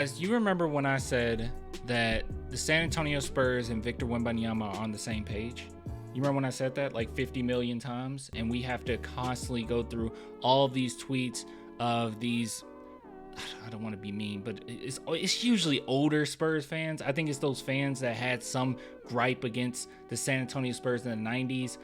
As you remember when I said that the San Antonio Spurs and Victor Wembanyama are on the same page? You remember when I said that like 50 million times? And we have to constantly go through all of these tweets of these, I don't want to be mean, but it's usually older Spurs fans. I think it's those fans that had some gripe against the San Antonio Spurs in the 90s.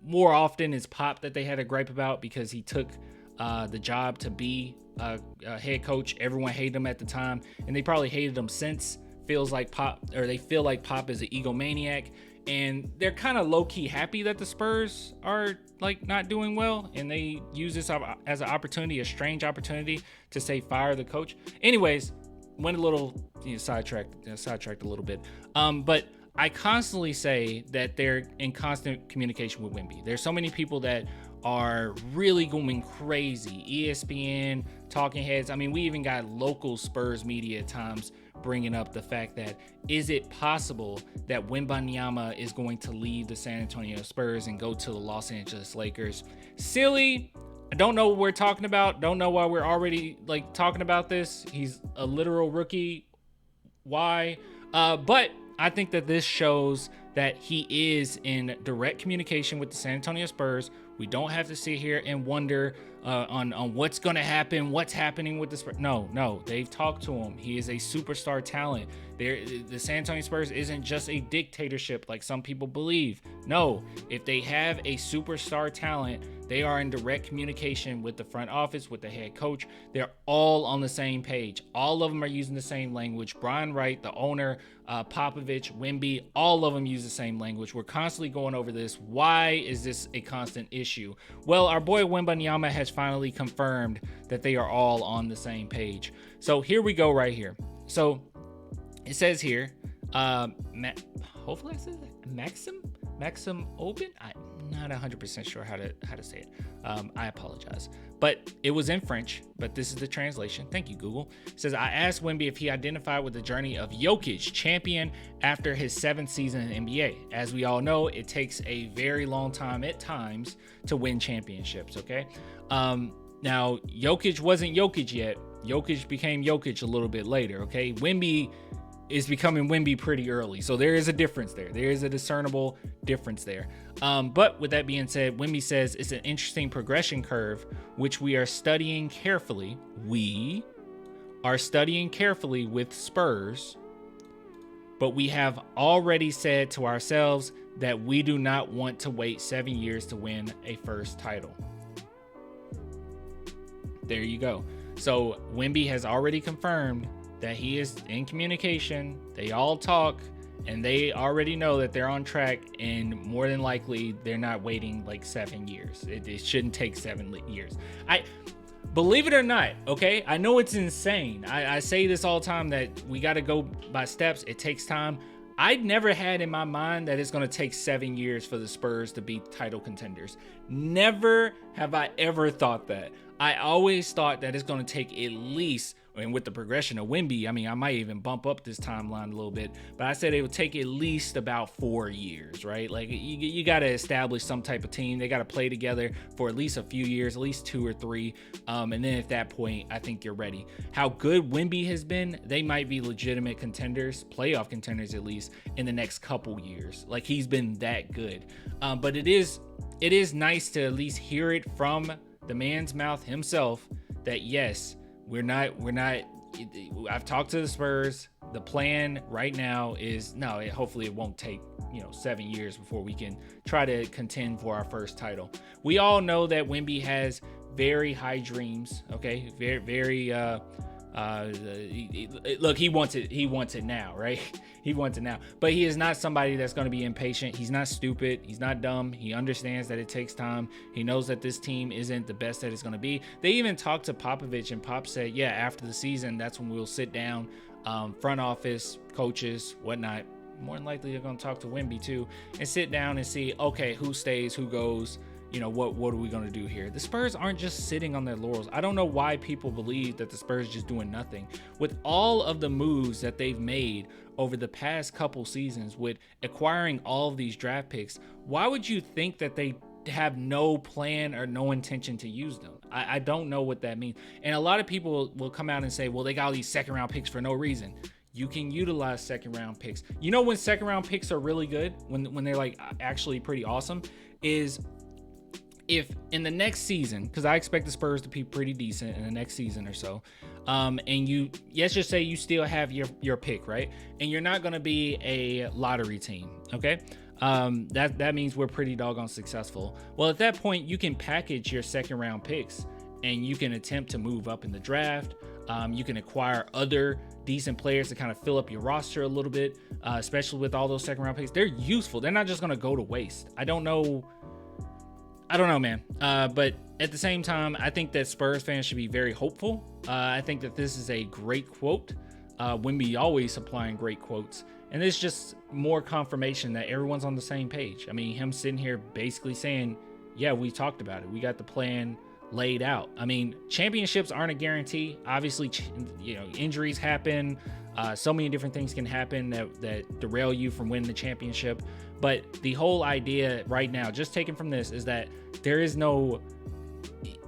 More often it's Pop that they had a gripe about because he took the job to be a head coach. Everyone hated him at the time, and they probably hated him since. Feels like Pop, or they feel like Pop is an egomaniac, and they're kind of low-key happy that the Spurs are like not doing well, and they use this as an opportunity, a strange opportunity to say fire the coach. Anyways, went a little sidetracked a little bit. But I constantly say that they're in constant communication with Wemby. There's so many people that are really going crazy. ESPN, talking heads. I mean, we even got local Spurs media at times bringing up the fact that is it possible that Wembanyama is going to leave the San Antonio Spurs and go to the Los Angeles Lakers? Silly. I don't know what we're talking about. Don't know why we're already like talking about this. He's a literal rookie. Why? But I think that this shows that he is in direct communication with the San Antonio Spurs. We don't have to sit here and wonder on what's going to happen, what's happening with the Spurs. No, they've talked to him. He is a superstar talent. The San Antonio Spurs isn't just a dictatorship like some people believe. No, if they have a superstar talent, they are in direct communication with the front office, with the head coach. They're all on the same page. All of them are using the same language. Brian Wright, the owner, Popovich, Wemby, all of them use the same language. We're constantly going over this. Why is this a constant issue? Well, our boy Wembanyama has finally confirmed that they are all on the same page. So here we go right here. So it says here, hopefully I said that. Maxim Open? I'm not 100% sure how to say it. I apologize. But it was in French, but this is the translation. Thank you, Google. It says, I asked Wemby if he identified with the journey of Jokic, champion after his 7th season in the NBA. As we all know, it takes a very long time at times to win championships, okay? Now, Jokic wasn't Jokic yet. Jokic became Jokic a little bit later, okay? Wemby is becoming Wemby pretty early. So there is a difference there. There is a discernible difference there. But with that being said, Wemby says it's an interesting progression curve, which we are studying carefully. We are studying carefully with Spurs, but we have already said to ourselves that we do not want to wait 7 years to win a first title. There you go. So Wemby has already confirmed that he is in communication. They all talk, and they already know that they're on track, and more than likely they're not waiting like 7 years. It shouldn't take 7 years. I believe it or not, okay? I know it's insane. I say this all the time that we got to go by steps. It takes time. I'd never had in my mind that it's going to take 7 years for the Spurs to be title contenders. Never have I ever thought that. I always thought that it's going to take at least, and with the progression of Wemby, I mean, I might even bump up this timeline a little bit, but I said it would take at least about 4 years, right? Like you got to establish some type of team. They got to play together for at least a few years, at least 2 or 3. And then at that point, I think you're ready. How good Wemby has been, they might be legitimate contenders, playoff contenders at least, in the next couple years. Like he's been that good. But it is nice to at least hear it from the man's mouth himself that yes, we're not. I've talked to the Spurs. The plan right now is hopefully it won't take 7 years before we can try to contend for our first title. We all know that Wemby has very high dreams. Okay, very look, he wants it now, right? He wants it now, but he is not somebody that's going to be impatient. He's not stupid. He's not dumb. He understands that it takes time. He knows that this team isn't the best that it's going to be. They even talked to Popovich, and Pop said, yeah, after the season, that's when we'll sit down, front office, coaches, whatnot. More than likely, they're going to talk to Wemby too, and sit down and see, okay, who stays, who goes. What are we going to do here? The Spurs aren't just sitting on their laurels. I don't know why people believe that the Spurs are just doing nothing. With all of the moves that they've made over the past couple seasons with acquiring all of these draft picks, why would you think that they have no plan or no intention to use them. I don't know what that means. And a lot of people will come out and say, well, they got all these second round picks for no reason. You can utilize second round picks. You know when second round picks are really good, when they're like actually pretty awesome, is if in the next season, because I expect the Spurs to be pretty decent in the next season or so, and let's just say you still have your pick, right? And you're not going to be a lottery team, okay? That means we're pretty doggone successful. Well, at that point, you can package your second round picks and you can attempt to move up in the draft. You can acquire other decent players to kind of fill up your roster a little bit, especially with all those second round picks. They're useful. They're not just going to go to waste. I don't know, man. But at the same time, I think that Spurs fans should be very hopeful. I think that this is a great quote. Wemby always supplying great quotes. And it's just more confirmation that everyone's on the same page. I mean, him sitting here basically saying, yeah, we talked about it. We got the plan laid out. I mean, championships aren't a guarantee. Obviously, injuries happen. So many different things can happen that derail you from winning the championship. But the whole idea right now, just taken from this, is that there is no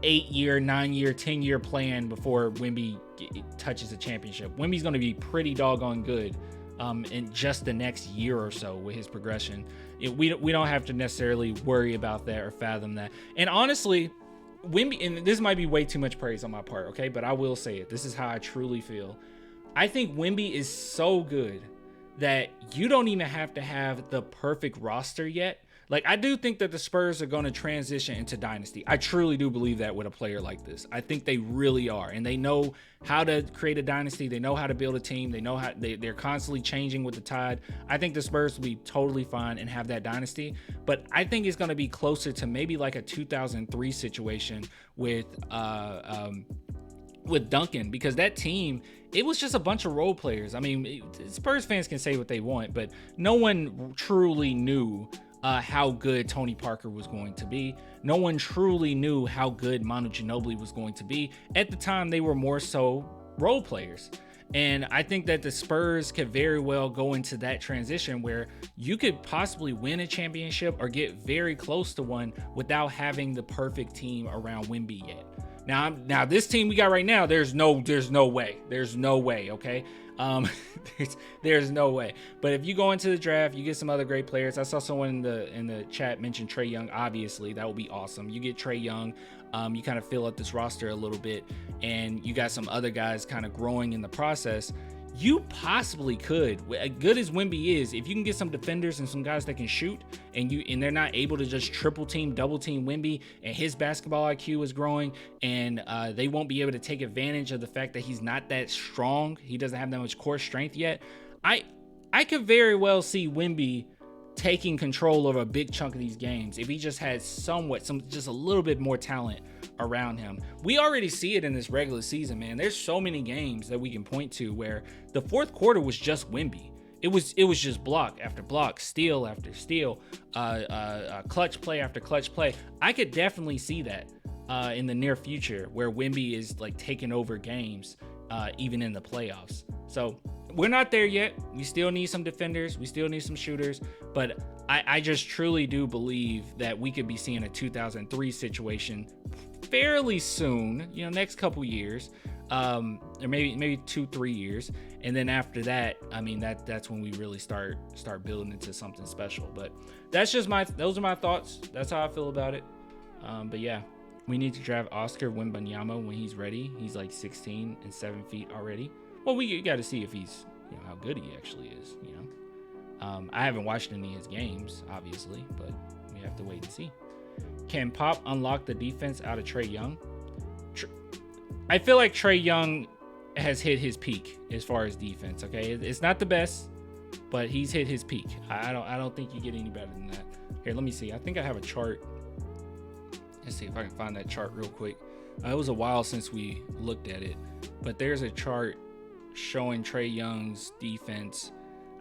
8-year, 9-year, 10-year plan before Wemby touches a championship. Wemby's going to be pretty doggone good in just the next year or so with his progression. We don't have to necessarily worry about that or fathom that. And honestly, Wemby, and this might be way too much praise on my part, okay? But I will say it. This is how I truly feel. I think Wemby is so good that you don't even have to have the perfect roster yet. Like, I do think that the Spurs are going to transition into dynasty. I truly do believe that with a player like this. I think they really are. And they know how to create a dynasty. They know how to build a team. They know how they're constantly changing with the tide. I think the Spurs will be totally fine and have that dynasty. But I think it's going to be closer to maybe like a 2003 situation with Duncan, because that team, it was just a bunch of role players. I mean, Spurs fans can say what they want, but no one truly knew how good Tony Parker was going to be. No one truly knew how good Manu Ginobili was going to be. At the time, they were more so role players. And I think that the Spurs could very well go into that transition where you could possibly win a championship or get very close to one without having the perfect team around Wemby yet. Now this team we got right now, there's no way, okay? There's no way. But if you go into the draft, you get some other great players. I saw someone in the chat mention Trae Young. Obviously, that would be awesome. You get Trae Young, you kind of fill up this roster a little bit, and you got some other guys kind of growing in the process. You possibly could, as good as Wemby is, if you can get some defenders and some guys that can shoot, and they're not able to just triple team, double team Wemby, and his basketball IQ is growing, and they won't be able to take advantage of the fact that he's not that strong. He doesn't have that much core strength yet. I could very well see Wemby taking control over a big chunk of these games if he just had just a little bit more talent around him. We already see it in this regular season, man. There's so many games that we can point to where the fourth quarter was just Wemby. It was just block after block, steal after steal, clutch play after clutch play. I could definitely see that in the near future where Wemby is like taking over games, even in the playoffs. So we're not there yet. We still need some defenders. We still need some shooters. But I just truly do believe that we could be seeing a 2003 situation fairly soon, next couple years, or maybe 2-3 years. And then after that, I mean, that's when we really start building into something special. But those are my thoughts. That's how I feel about it. But yeah, we need to draft Oscar Wembanyama when he's ready. He's like 16 and 7 feet already. Well, we got to see if he's, how good he actually is, I haven't watched any of his games, obviously, but we have to wait and see. Can Pop unlock the defense out of Trae Young? I feel like Trae Young has hit his peak as far as defense, okay? It's not the best, but he's hit his peak. I don't think you get any better than that. Here, let me see. I think I have a chart. Let's see if I can find that chart real quick. It was a while since we looked at it, but there's a chart showing Trae Young's defense.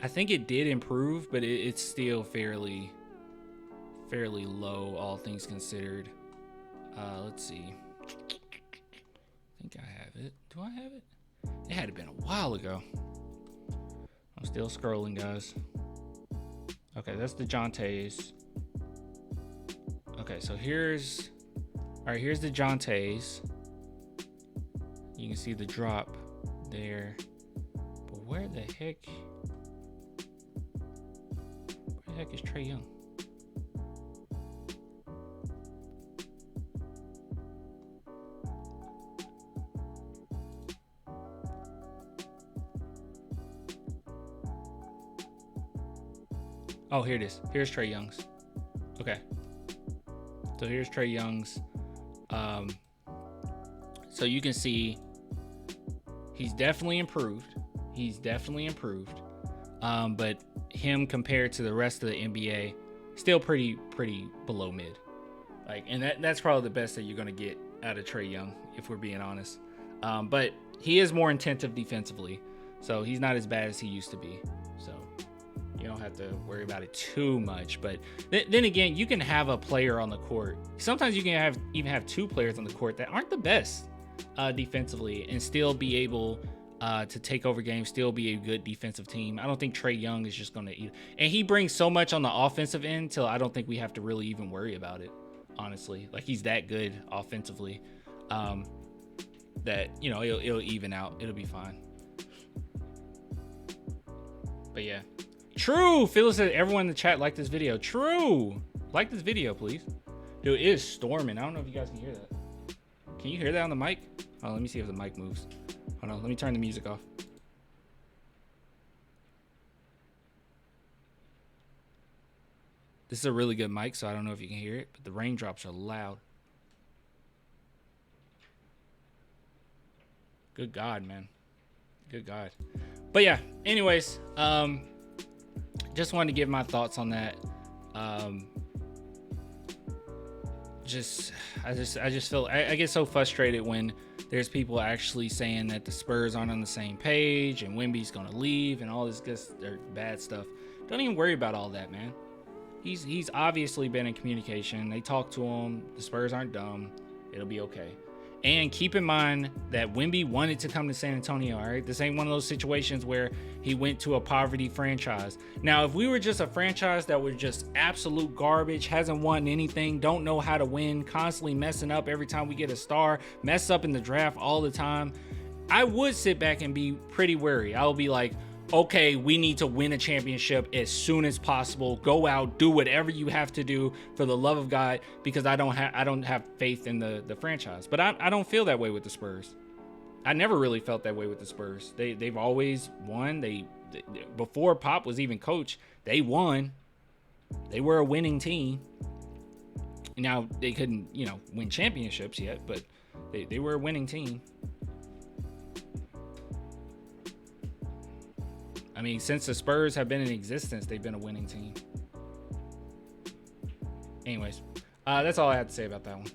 I think it did improve, but it's still fairly low, all things considered. Let's see. I think I have it. Do I have it? It had been a while ago. I'm still scrolling, guys. Okay, that's DeJounte's. Okay, so here's the Jontes. You can see the drop there. But where the heck is Trae Young? Oh, here it is. Here's Trae Young's. Okay. So here's Trae Young's. So you can see he's definitely improved. But him compared to the rest of the NBA, still pretty below mid. Like, and that's probably the best that you're gonna get out of Trae Young, if we're being honest. But he is more attentive defensively, so he's not as bad as he used to be. So you don't have to worry about it too much. But then again, you can have a player on the court. Sometimes you can even have two players on the court that aren't the best defensively and still be able to take over games, still be a good defensive team. I don't think Trae Young is just going to eat. And he brings so much on the offensive end till I don't think we have to really even worry about it, honestly. Like, he's that good offensively that, you know, it'll even out. It'll be fine. But yeah. True. Phyllis said everyone in the chat liked this video. True. Like this video, please. Dude, it is storming. I don't know if you guys can hear that. Can you hear that on the mic? Oh, let me see if the mic moves. Hold on, let me turn the music off. This is a really good mic, so I don't know if you can hear it, but the raindrops are loud. Good God, man. Good God. But yeah, anyways, just wanted to give my thoughts on that. I just feel I get so frustrated when there's people actually saying that the Spurs aren't on the same page and Wemby's gonna leave and all this good or bad stuff. Don't even worry about all that, man. He's obviously been in communication. They talk to him. The Spurs aren't dumb. It'll be okay. And keep in mind that Wemby wanted to come to San Antonio, all right? This ain't one of those situations where he went to a poverty franchise. Now, if we were just a franchise that was just absolute garbage, hasn't won anything, don't know how to win, constantly messing up every time we get a star, mess up in the draft all the time, I would sit back and be pretty wary. I would be like, okay, we need to win a championship as soon as possible. Go out, do whatever you have to do for the love of God, because I don't have faith in the franchise. But I don't feel that way with the Spurs. I never really felt that way with the Spurs. They've always won. They before Pop was even coach, they won. They were a winning team. Now they couldn't, win championships yet, but they were a winning team. I mean, since the Spurs have been in existence, they've been a winning team. Anyways, that's all I have to say about that one.